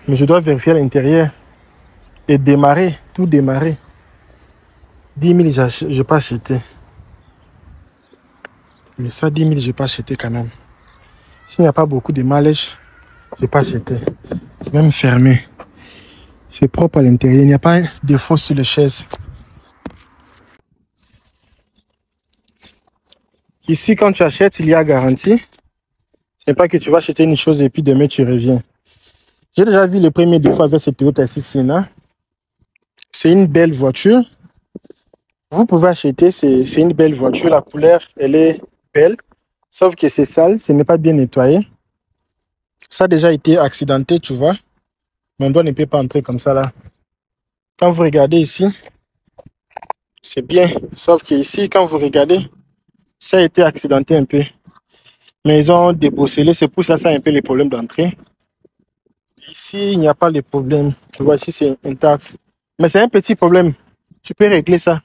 Mais je dois vérifier à l'intérieur et démarrer, tout démarrer. 10 000, je n'ai pas acheté. Mais ça, 10 000, je n'ai pas acheté quand même. S'il n'y a pas beaucoup de malèche, je n'ai pas acheté. C'est même fermé. C'est propre à l'intérieur. Il n'y a pas de défaut sur les chaises. Ici, quand tu achètes, il y a garantie. Ce n'est pas que tu vas acheter une chose et puis demain, tu reviens. J'ai déjà vu le premier défaut avec cette Toyota 6 Sienna. C'est une belle voiture. Vous pouvez acheter, c'est une belle voiture. La couleur, elle est belle. Sauf que c'est sale, ce n'est pas bien nettoyé. Ça a déjà été accidenté, tu vois. Mon doigt ne peut pas entrer comme ça là. Quand vous regardez ici, c'est bien. Sauf que ici, quand vous regardez, ça a été accidenté un peu. Mais ils ont débosselé, c'est pour ça, ça a un peu les problèmes d'entrée. Ici, il n'y a pas de problème. Tu vois, ici, c'est intact. Mais c'est un petit problème. Tu peux régler ça.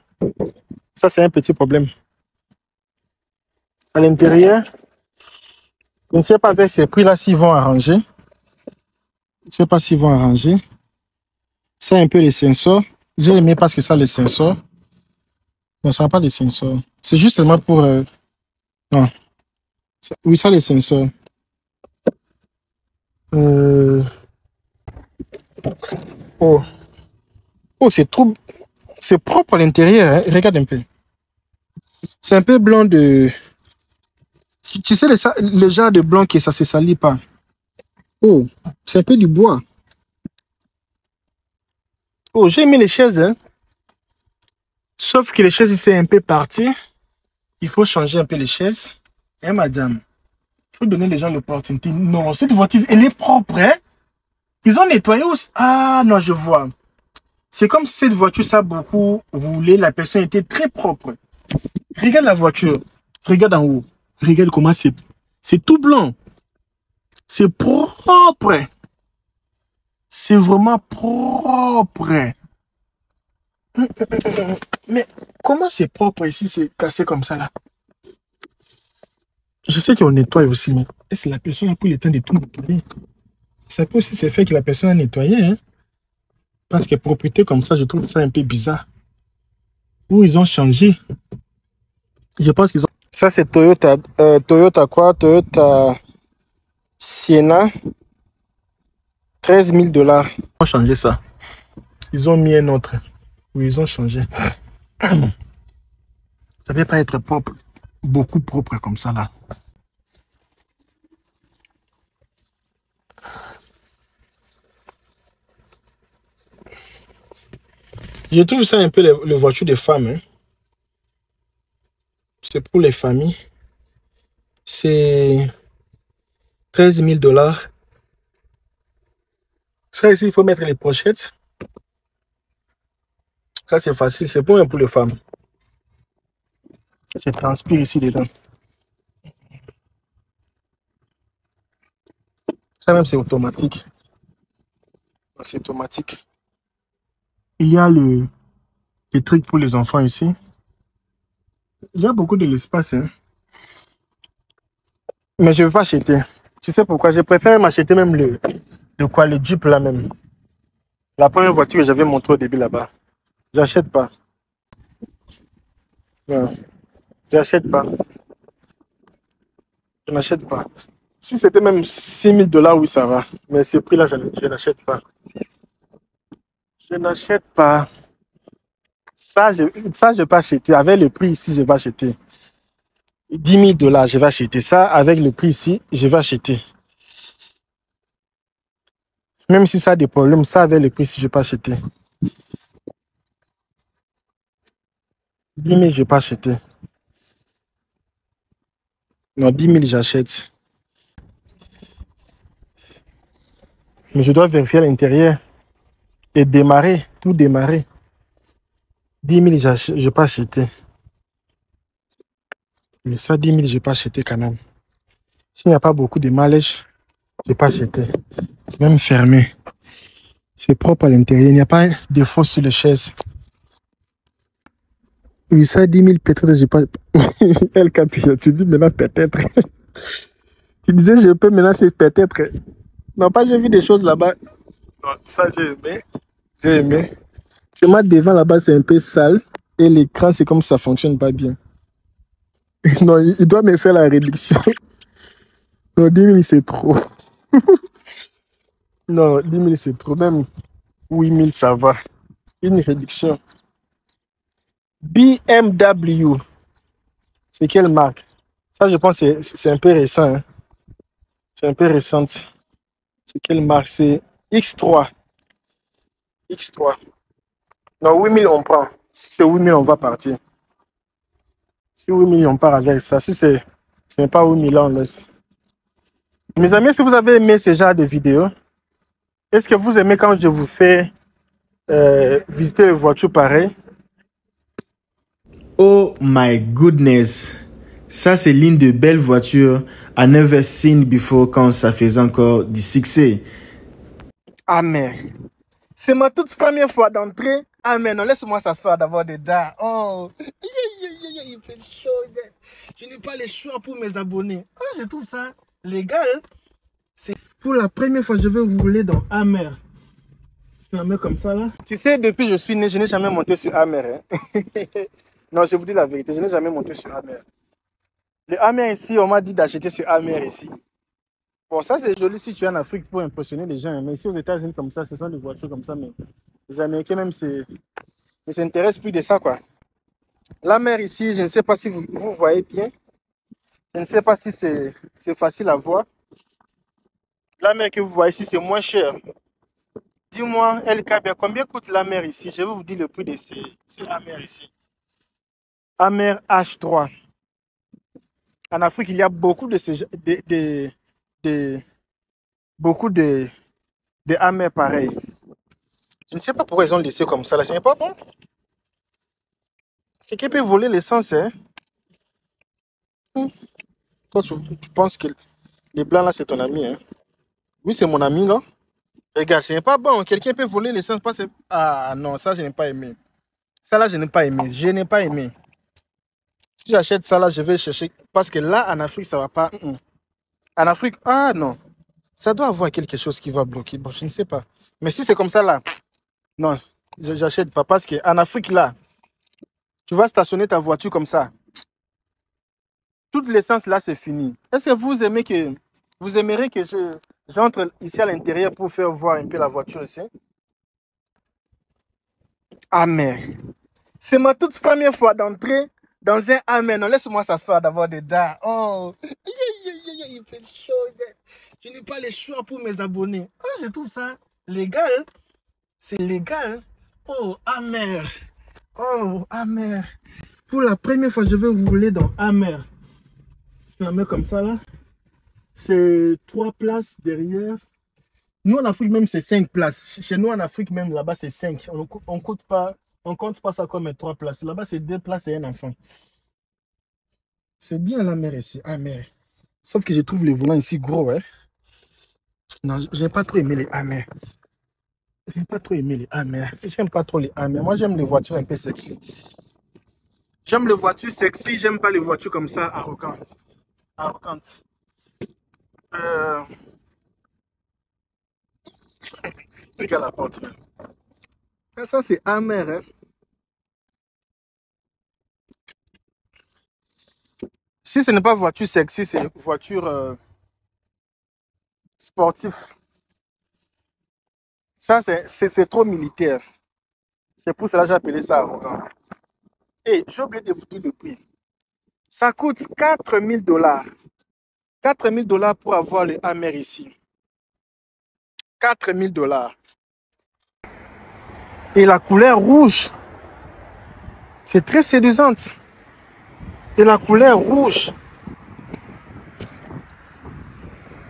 Ça, c'est un petit problème. À l'intérieur, je ne sais pas avec ces prix-là s'ils vont arranger. Je ne sais pas s'ils vont arranger. C'est un peu les sensors. J'ai aimé parce que ça, les sensors. Non, ça n'a pas les sensors. C'est justement pour... Non. Oui, ça, les sensors. Oh. Oh, c'est trop... C'est propre à l'intérieur. Hein. Regarde un peu. C'est un peu blanc de... Tu sais, le genre de blanc que ça ne se salit pas. Oh, c'est un peu du bois. Oh, j'ai aimé les chaises. Hein. Sauf que les chaises, c'est un peu parti. Il faut changer un peu les chaises. Hein, madame? Il faut donner les gens l'opportunité. Non, cette voiture, elle est propre. Hein? Ils ont nettoyé aussi. Ah, non, je vois. C'est comme si cette voiture, ça a beaucoup roulé. La personne était très propre. Regarde la voiture. Regarde en haut. Regarde comment c'est. C'est tout blanc. C'est propre. C'est vraiment propre. Mais comment c'est propre ici, c'est cassé comme ça là? Je sais qu'on nettoie aussi, mais est-ce que la personne a pris le temps de tout nettoyer? Ça peut aussi se faire que la personne a nettoyé. Hein? Parce que propriété comme ça, je trouve ça un peu bizarre. Ou ils ont changé. Je pense qu'ils ont... Ça, c'est Toyota. Toyota quoi? Toyota Sienna. 13 000 $. Ils ont changé ça. Ils ont mis un autre. Oui, ils ont changé. Ça ne peut pas être propre. Beaucoup propre comme ça, là. Je trouve ça un peu les voitures des femmes. Hein. C'est pour les familles. C'est 13 000 $. Ça ici, il faut mettre les pochettes. Ça, c'est facile. C'est pour les femmes. Je transpire ici dedans. Ça même, c'est automatique. C'est automatique. Il y a les trucs pour les enfants ici. Il y a beaucoup de l'espace. Hein. Mais je ne veux pas acheter. Tu sais pourquoi? Je préfère m'acheter même le Jeep là même. La première voiture que j'avais montrée au début là-bas. J'achète pas. Non. J'achète pas. Je n'achète pas. Si c'était même 6 000 $, oui, ça va. Mais ce prix-là, je n'achète pas. Je n'achète pas. Ça, je ne vais pas acheter. Avec le prix ici, je vais acheter. 10 000 $, je vais acheter ça. Avec le prix ici, je vais acheter. Même si ça a des problèmes, ça, avec le prix ici, je ne vais pas acheter. 10 000, je ne vais pas acheter. Non, 10 000, j'achète. Mais je dois vérifier à l'intérieur et démarrer, tout démarrer. 10 000, je ne vais pas acheter. Mais ça, 10 000, je ne vais pas acheter quand même. S'il n'y a pas beaucoup de malèche, je ne vais pas acheter. C'est même fermé. C'est propre à l'intérieur. Il n'y a pas de défaut sur les chaises. Oui, ça, 10 000, peut-être, je n'ai pas... LK, tu dis maintenant peut-être. Tu disais, je peux maintenant, c'est peut-être. Non, pas, j'ai vu des choses là-bas. Non, ça, j'ai aimé. J'ai aimé. C'est moi devant là-bas, c'est un peu sale. Et l'écran, c'est comme ça fonctionne pas bien. Non, il doit me faire la réduction. Non, 10 000, c'est trop. Non, 10 000, c'est trop. Même 8 000, ça va. Une réduction. BMW. C'est quelle marque? Ça, je pense que c'est un peu récent. Hein. C'est un peu récent. C'est quelle marque? C'est X3. X3. Non, 8 000, on prend. Si c'est 8 000, on va partir. Si 8 000, on part avec ça. Si ce n'est pas 8 000, on laisse. Mes amis, si vous avez aimé ce genre de vidéos, est-ce que vous aimez quand je vous fais visiter les voitures pareilles? Oh my goodness. Ça, c'est l'une de belles voitures I never seen before quand ça faisait encore du succès. Ah, mais c'est ma toute première fois d'entrer. Ah, mais non, laisse-moi s'asseoir d'abord dedans. Oh, il fait chaud. Je n'ai pas les choix pour mes abonnés. Ah, je trouve ça légal. C'est pour la première fois que je vais rouler dans Hammer. Hammer comme ça, là. Tu sais, depuis que je suis né, je n'ai jamais monté sur Hammer. Hein. Non, je vous dis la vérité, je n'ai jamais monté sur Hammer. Le Hammer ici, on m'a dit d'acheter sur Hammer ici. Bon, ça c'est joli si tu es en Afrique pour impressionner les gens. Mais ici aux États-Unis comme ça, ce sont des voitures comme ça. Mais les Américains même ne s'intéressent plus de ça, quoi. La mer ici, je ne sais pas si vous voyez bien. Je ne sais pas si c'est facile à voir. La mer que vous voyez ici, c'est moins cher. Dis-moi, LK, combien coûte la mer ici? Je vais vous dire le prix de ces Hammer ici. Hammer H3. En Afrique, il y a beaucoup beaucoup de Hammer pareils. Je ne sais pas pourquoi ils ont laissé comme ça. Là, ce n'est pas bon. Quelqu'un peut voler l'essence, hein? Toi, tu penses que les blancs là, c'est ton ami, hein? Oui, c'est mon ami, là. Regarde, ce n'est pas bon. Quelqu'un peut voler l'essence. Ah non, ça, je n'ai pas aimé. Ça, là, je n'ai pas aimé. Je n'ai pas aimé. Si j'achète ça, là, je vais chercher. Parce que là, en Afrique, ça ne va pas. En Afrique, ah non. Ça doit avoir quelque chose qui va bloquer. Bon, je ne sais pas. Mais si c'est comme ça, là, non, j'achète pas. Parce qu'en Afrique, là, tu vas stationner ta voiture comme ça. Toute l'essence, là, c'est fini. Est-ce que vous aimeriez que j'entre ici à l'intérieur pour faire voir un peu la voiture ici? Ah, mais c'est ma toute première fois d'entrer dans un Hammer. Non, laisse-moi s'asseoir d'abord dedans. Oh, il fait chaud. Je n'ai pas les choix pour mes abonnés. Ah, je trouve ça légal. C'est légal. Oh, Hammer. Oh, Hammer. Pour la première fois, je vais rouler dans Hammer. Hammer comme ça, là. C'est 3 places derrière. Nous, en Afrique, même, c'est 5 places. Chez nous, en Afrique, même, là-bas, c'est 5. On ne compte pas ça comme 3 places. Là-bas, c'est 2 places et un enfant. C'est bien la mer ici. Ah, mais. Sauf que je trouve les volants ici gros, hein. Non, j'aime pas trop aimer les Hammer. J'aime pas trop aimer les Hammer. J'aime pas trop les Hammer. Moi, j'aime les voitures un peu sexy. J'aime les voitures sexy. J'aime pas les voitures comme ça, arrogantes. Regarde la porte, même. Ça, c'est Hammer, hein. Si ce n'est pas voiture sexy, c'est voiture sportive. Ça, c'est trop militaire. C'est pour cela que j'ai appelé ça arrogant. Et j'ai oublié de vous dire le prix. Ça coûte 4 000 $. 4 000 $ pour avoir le Hammer ici. 4 000 $. Et la couleur rouge, c'est très séduisante. Et la couleur rouge.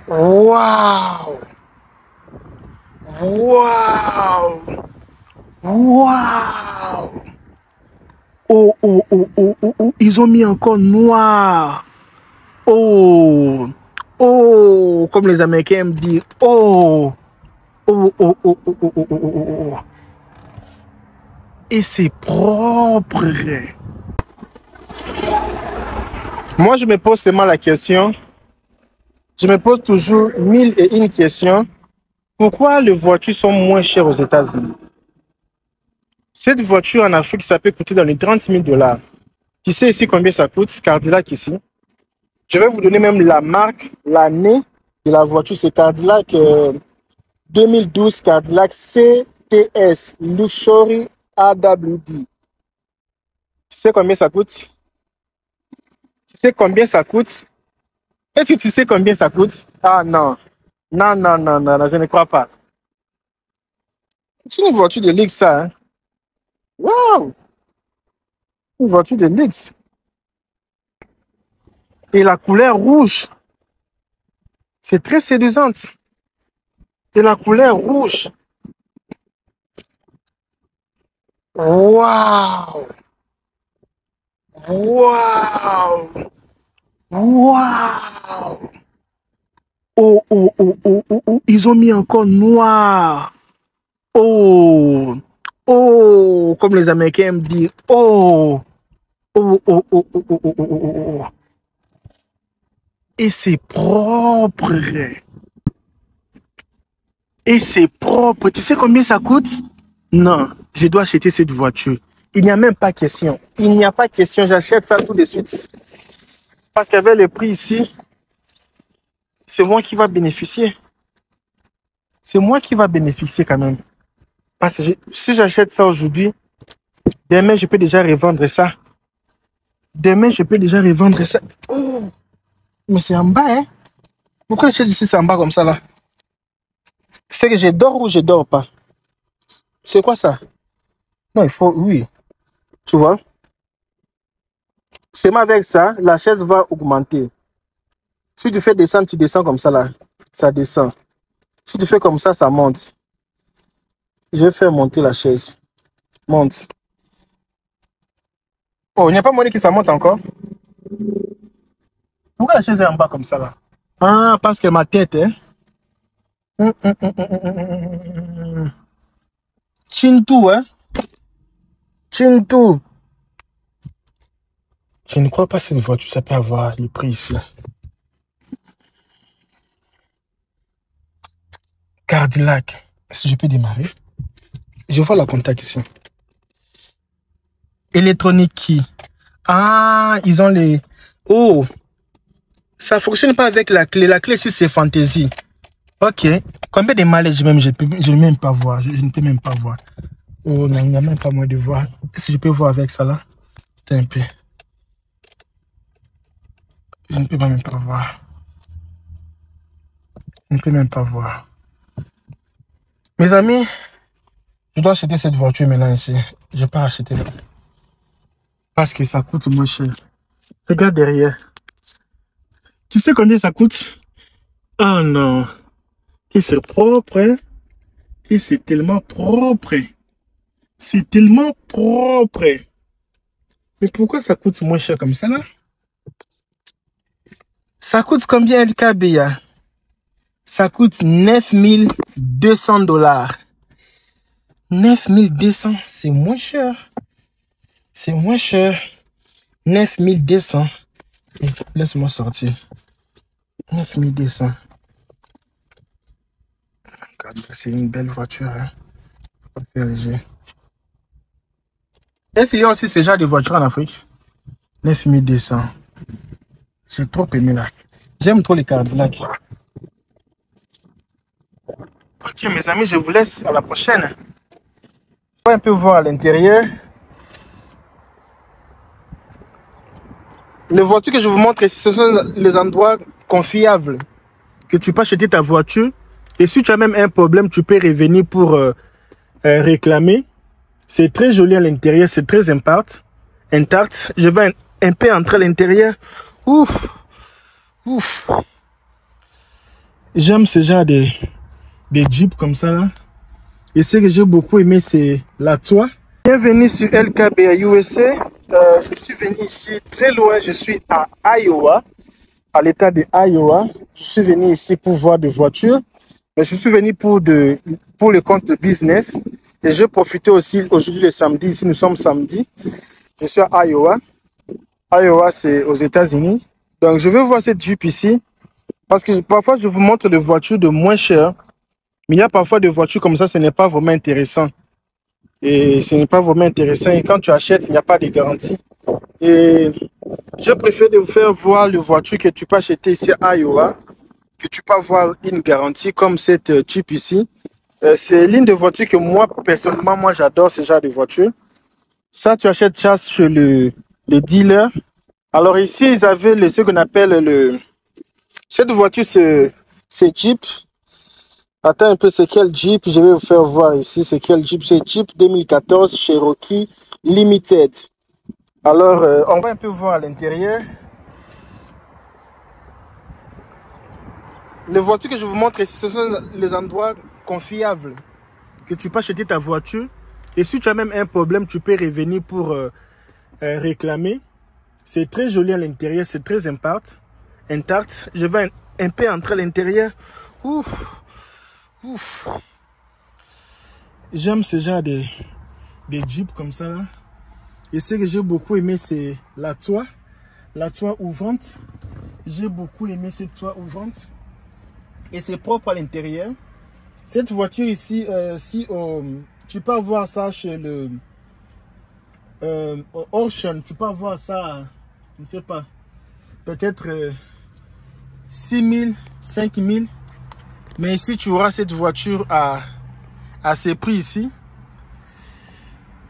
Waouh! Waouh! Waouh! Oh, oh, oh, oh, oh, oh, ils ont mis encore noir. Oh, oh, comme les Américains aiment dire. Oh, oh, oh, oh, oh, oh, oh, oh, oh, oh. Et c'est propre. Moi, je me pose seulement la question. Je me pose toujours 1001 questions Pourquoi les voitures sont moins chères aux États-Unis? Cette voiture en Afrique, ça peut coûter dans les 30 000 $. Tu sais ici combien ça coûte, Cadillac ici? Je vais vous donner même la marque, l'année de la voiture. C'est Cadillac 2012 Cadillac CTS Luxury AWD. Tu sais combien ça coûte? Tu sais combien ça coûte? Est-ce que tu sais combien ça coûte? Ah non. Non, non, non, non, non, je ne crois pas. C'est une voiture de luxe, ça. Hein? Waouh! Une voiture de luxe. Et la couleur rouge. C'est très séduisante. Et la couleur rouge. Waouh! Waouh! Waouh! Oh, oh, oh, oh, oh, oh, ils ont mis encore noir. Oh, oh, comme les Américains aiment dire. Oh, oh, oh, oh, oh, oh, oh, oh, oh, oh. Et c'est propre. Et c'est propre. Tu sais combien ça coûte? Non, je dois acheter cette voiture. Il n'y a même pas question. Il n'y a pas question. J'achète ça tout de suite. Parce qu'avec le prix ici, c'est moi qui va bénéficier. C'est moi qui va bénéficier quand même. Parce que si j'achète ça aujourd'hui, demain, je peux déjà revendre ça. Demain, je peux déjà revendre ça. Oh, mais c'est en bas, hein? Pourquoi la chaise ici, c'est en bas comme ça, là? C'est que je dors ou je dors pas? C'est quoi ça? Non, il faut, oui. Tu vois? C'est avec ça, la chaise va augmenter. Si tu fais descendre, tu descends comme ça, là. Ça descend. Si tu fais comme ça monte. Je vais faire monter la chaise. Monte. Oh, il n'y a pas moyen que ça monte encore? Pourquoi la chaise est en bas comme ça, là? Ah, parce que ma tête, hein? Chintou, hein? Chintou. Je ne crois pas que cette voiture, ça peut avoir le prix ici. Cadillac. Est-ce que je peux démarrer? Je vois la contact ici. Électronique qui? Ah, ils ont les... Oh! Ça ne fonctionne pas avec la clé. La clé ici, c'est Fantasy. Ok. Combien de mileage même? Je ne peux même pas voir. Je ne peux même pas voir. Oh non, il n'y a même pas moyen de voir. Est-ce que je peux voir avec ça là? Attends un peu. Je ne peux même pas voir. Je ne peux même pas voir. Mes amis, je dois acheter cette voiture maintenant ici. Je ne vais pas acheter là. Parce que ça coûte moins cher. Regarde derrière. Tu sais combien ça coûte? Oh non. Et c'est propre, hein? Et c'est tellement propre. C'est tellement propre. Mais pourquoi ça coûte moins cher comme ça là? Ça coûte combien LKBA? Ça coûte 9200 $. 9200, c'est moins cher. C'est moins cher. 9200. Laisse-moi sortir. 9200. C'est une belle voiture. Hein? Faut pas faire léger. Est-ce qu'il y a aussi ce genre de voiture en Afrique? 9200. J'ai trop aimé là. J'aime trop les Cadillac. Ok mes amis, je vous laisse à la prochaine. On va un peu voir à l'intérieur. Les voitures que je vous montre ici, ce sont les endroits confiables que tu peux acheter ta voiture. Et si tu as même un problème, tu peux revenir pour réclamer. C'est très joli à l'intérieur, c'est très intact. Je vais un peu entrer à l'intérieur. Ouf, ouf. J'aime ce genre de Jeep comme ça là. Et ce que j'ai beaucoup aimé, c'est la toit. Bienvenue sur LKBA USA. Je suis venu ici très loin. Je suis à Iowa, à l'état de Iowa. Je suis venu ici pour voir des voitures. Mais je suis venu pour le compte de business. Et je profitais aussi aujourd'hui le samedi. Ici, nous sommes samedi. Je suis à Iowa. Iowa, c'est aux États-Unis. Donc, je vais voir cette Jeep ici. Parce que parfois, je vous montre des voitures de moins cher. Mais il y a parfois des voitures comme ça, ce n'est pas vraiment intéressant. Et ce n'est pas vraiment intéressant. Et quand tu achètes, il n'y a pas de garantie. Et je préfère de vous faire voir les voitures que tu peux acheter ici à Iowa, que tu peux avoir une garantie comme cette Jeep ici. C'est l'une des voitures que moi, personnellement, moi j'adore ce genre de voiture. Ça, tu achètes ça chez le dealer. Alors ici, ils avaient ce qu'on appelle le... Cette voiture, c'est Jeep. Attends un peu, c'est quel Jeep? Je vais vous faire voir ici. C'est quel Jeep? C'est Jeep 2014 Cherokee Limited. Alors, on va un peu voir à l'intérieur. Les voitures que je vous montre ici, ce sont les endroits confiables que tu peux acheter ta voiture. Et si tu as même un problème, tu peux revenir pour réclamer. C'est très joli à l'intérieur, c'est très intact. Je vais un peu entrer à l'intérieur. Ouf, ouf. J'aime ce genre de Jeep comme ça. Là. Et ce que j'ai beaucoup aimé, c'est la toit ouvrante. J'ai beaucoup aimé cette toit ouvrante. Et c'est propre à l'intérieur. Cette voiture ici, tu peux avoir ça chez le Auction, tu peux avoir ça, je ne sais pas, peut-être 6 000, 5 000. Mais ici, tu auras cette voiture à ce prix ici.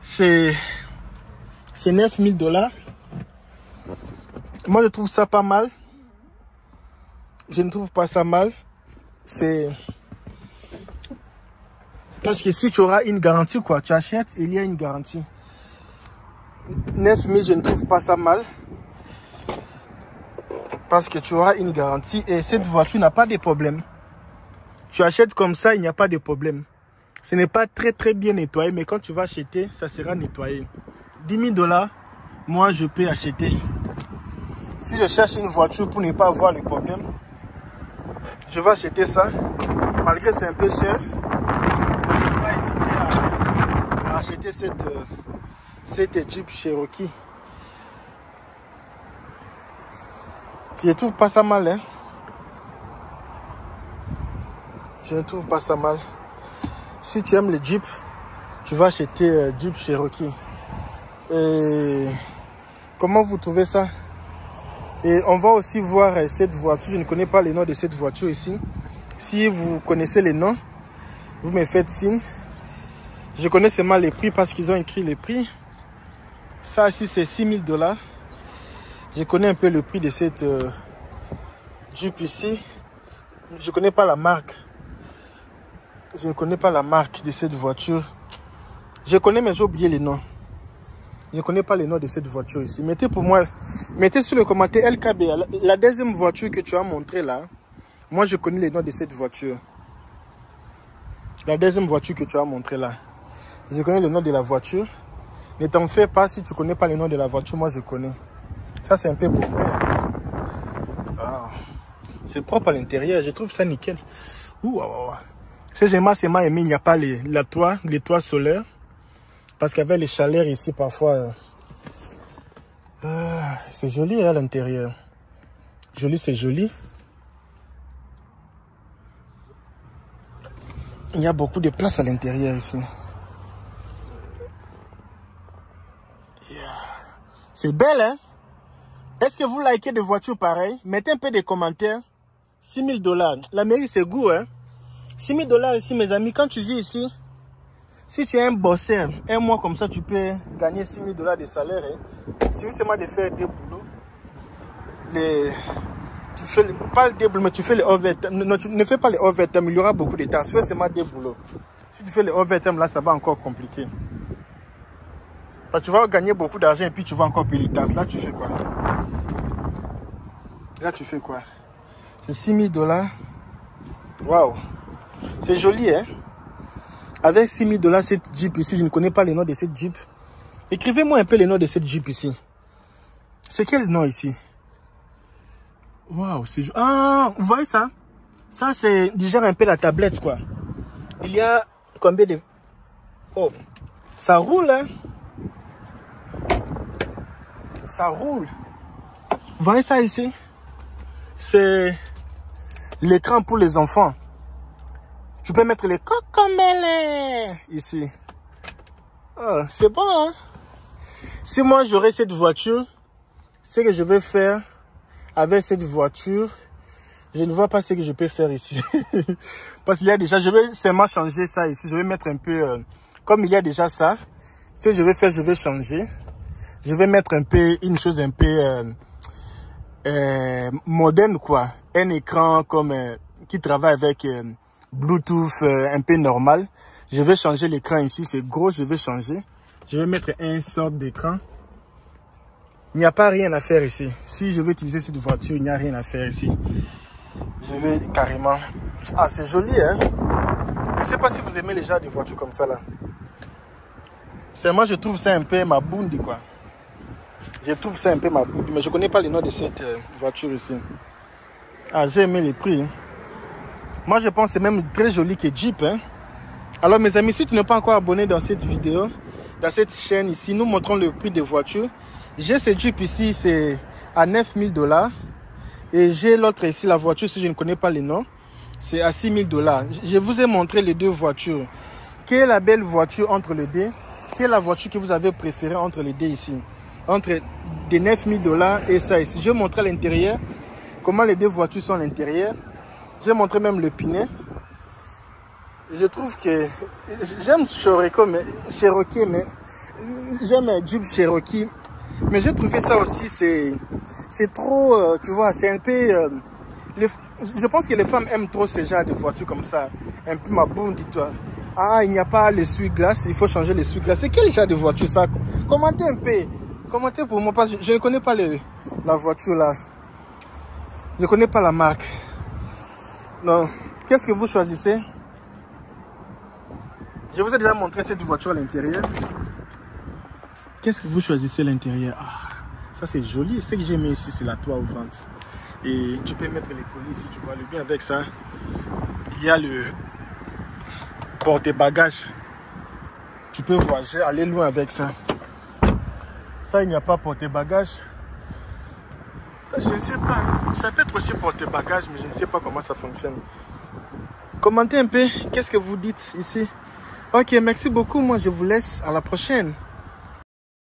C'est 9 000 $. Moi, je trouve ça pas mal. Je ne trouve pas ça mal. C'est... Parce que si tu auras une garantie, quoi, tu achètes, il y a une garantie. 9 000, je ne trouve pas ça mal. Parce que tu auras une garantie et cette voiture n'a pas de problème. Tu achètes comme ça, il n'y a pas de problème. Ce n'est pas très bien nettoyé, mais quand tu vas acheter, ça sera nettoyé. 10 000 $, moi je peux acheter. Si je cherche une voiture pour ne pas avoir le problème, je vais acheter ça. Malgré que c'est un peu cher, je ne vais pas hésiter à acheter cette Jeep Cherokee. Je ne trouve pas ça mal, hein. Je ne trouve pas ça mal. Si tu aimes le Jeep, tu vas acheter Jeep Cherokee. Et comment vous trouvez ça? Et on va aussi voir cette voiture. Je ne connais pas les noms de cette voiture ici. Si vous connaissez les noms, vous me faites signe. Je connais seulement les prix parce qu'ils ont écrit les prix. Ça ici c'est 6 000 $. Je connais un peu le prix de cette Jeep ici. Je ne connais pas la marque. Je ne connais pas la marque de cette voiture. Je connais mais j'ai oublié les noms. Je ne connais pas les noms de cette voiture ici. Mettez pour moi, mettez sur le commentaire LKB. La deuxième voiture que tu as montrée là. Moi je connais les noms de cette voiture. La deuxième voiture que tu as montrée là. Je connais le nom de la voiture. Ne t'en fais pas si tu ne connais pas le nom de la voiture. Moi je connais. Ça c'est un peu pour moi. Ah. C'est propre à l'intérieur. Je trouve ça nickel. Ouh, ce que j'ai aimé, il n'y a pas les toits solaires. Parce qu'avec les chaleurs ici, parfois, c'est joli à l'intérieur. Joli, c'est joli. Il y a beaucoup de place à l'intérieur ici. Yeah. C'est belle, hein? Est-ce que vous likez des voitures pareilles? Mettez un peu de commentaires. 6 000 $. La mairie, c'est goût, hein? 6 000 $ ici, mes amis. Quand tu vis ici, si tu es un bosseur, un mois comme ça, tu peux gagner 6 000 $ de salaire. Hein? Si vous seulement de faire des boulots, tu fais pas des boulots, mais tu fais les overtime. Non, tu ne fais pas les overtime, il y aura beaucoup de temps. Fais seulement des boulots. Si tu fais les overtime, là, ça va encore compliquer. Tu vas gagner beaucoup d'argent et puis tu vas encore payer les tasses. Là, tu fais quoi? Là, tu fais quoi? C'est 6 000 $. Waouh! C'est joli, hein? Avec 6 000 $, cette Jeep ici, je ne connais pas le nom de cette Jeep. Écrivez-moi un peu le nom de cette Jeep ici. C'est quel nom ici? Waouh, c'est... Ah, vous voyez ça? Ça, c'est déjà un peu la tablette, quoi. Il y a combien de... Oh, ça roule, hein? Ça roule. Vous voyez ça ici? C'est l'écran pour les enfants. Tu peux mettre les cocomélés ici. Oh, c'est bon, hein? Si moi j'aurais cette voiture, ce que je vais faire avec cette voiture, je ne vois pas ce que je peux faire ici. Parce qu'il y a déjà, je vais seulement changer ça ici. Je vais mettre un peu, comme il y a déjà ça, ce que je vais faire, je vais changer. Je vais mettre un peu, une chose un peu moderne, quoi. Un écran comme qui travaille avec Bluetooth un peu normal. Je vais changer l'écran ici, c'est gros, je vais changer. Je vais mettre un sorte d'écran. Il n'y a pas rien à faire ici. Si je veux utiliser cette voiture, il n'y a rien à faire ici. Je vais carrément... Ah, c'est joli, hein? Je ne sais pas si vous aimez les genres de voitures comme ça, là. C'est moi, je trouve ça un peu ma bounde, quoi. Je trouve ça un peu ma bounde, mais je ne connais pas le nom de cette voiture ici. Ah, j'ai aimé les prix. Moi, je pense que c'est même très joli que Jeep, hein? Alors, mes amis, si tu n'es pas encore abonné dans cette vidéo, dans cette chaîne ici, nous montrons le prix des voitures. J'ai ce Jeep ici, c'est à 9 000 $. Et j'ai l'autre ici, la voiture, si je ne connais pas les noms, c'est à 6 000 $. Je vous ai montré les deux voitures. Quelle est la belle voiture entre les deux? Quelle est la voiture que vous avez préférée entre les deux ici? Entre des 9 000 $ et ça ici. Je vais montrer l'intérieur, comment les deux voitures sont à l'intérieur. Je vais montrer même le pinet. Je trouve que j'aime Cherokee, mais j'aime Jeep Cherokee. Mais j'ai trouvé ça aussi, c'est trop, tu vois, c'est un peu... je pense que les femmes aiment trop ce genre de voitures comme ça. Un peu ma boum, dis-toi. Ah, il n'y a pas l'essuie-glace, il faut changer l'essuie-glace. C'est quel genre de voiture ça? Commentez un peu. Commentez pour moi, parce que je ne connais pas la voiture là. Je ne connais pas la marque. Non. Qu'est-ce que vous choisissez? Je vous ai déjà montré cette voiture à l'intérieur. Qu'est-ce que vous choisissez à l'intérieur? Ah, ça c'est joli. Ce que j'ai mis ici, c'est la toit ouvrante. Et tu peux mettre les colis si tu vois. Le bien avec ça, il y a le porte-bagages. Tu peux voyager, aller loin avec ça. Ça, il n'y a pas porte-bagages. Je ne sais pas. Ça peut être aussi porte-bagages, mais je ne sais pas comment ça fonctionne. Commentez un peu. Qu'est-ce que vous dites ici? Ok, merci beaucoup. Moi, je vous laisse. À la prochaine.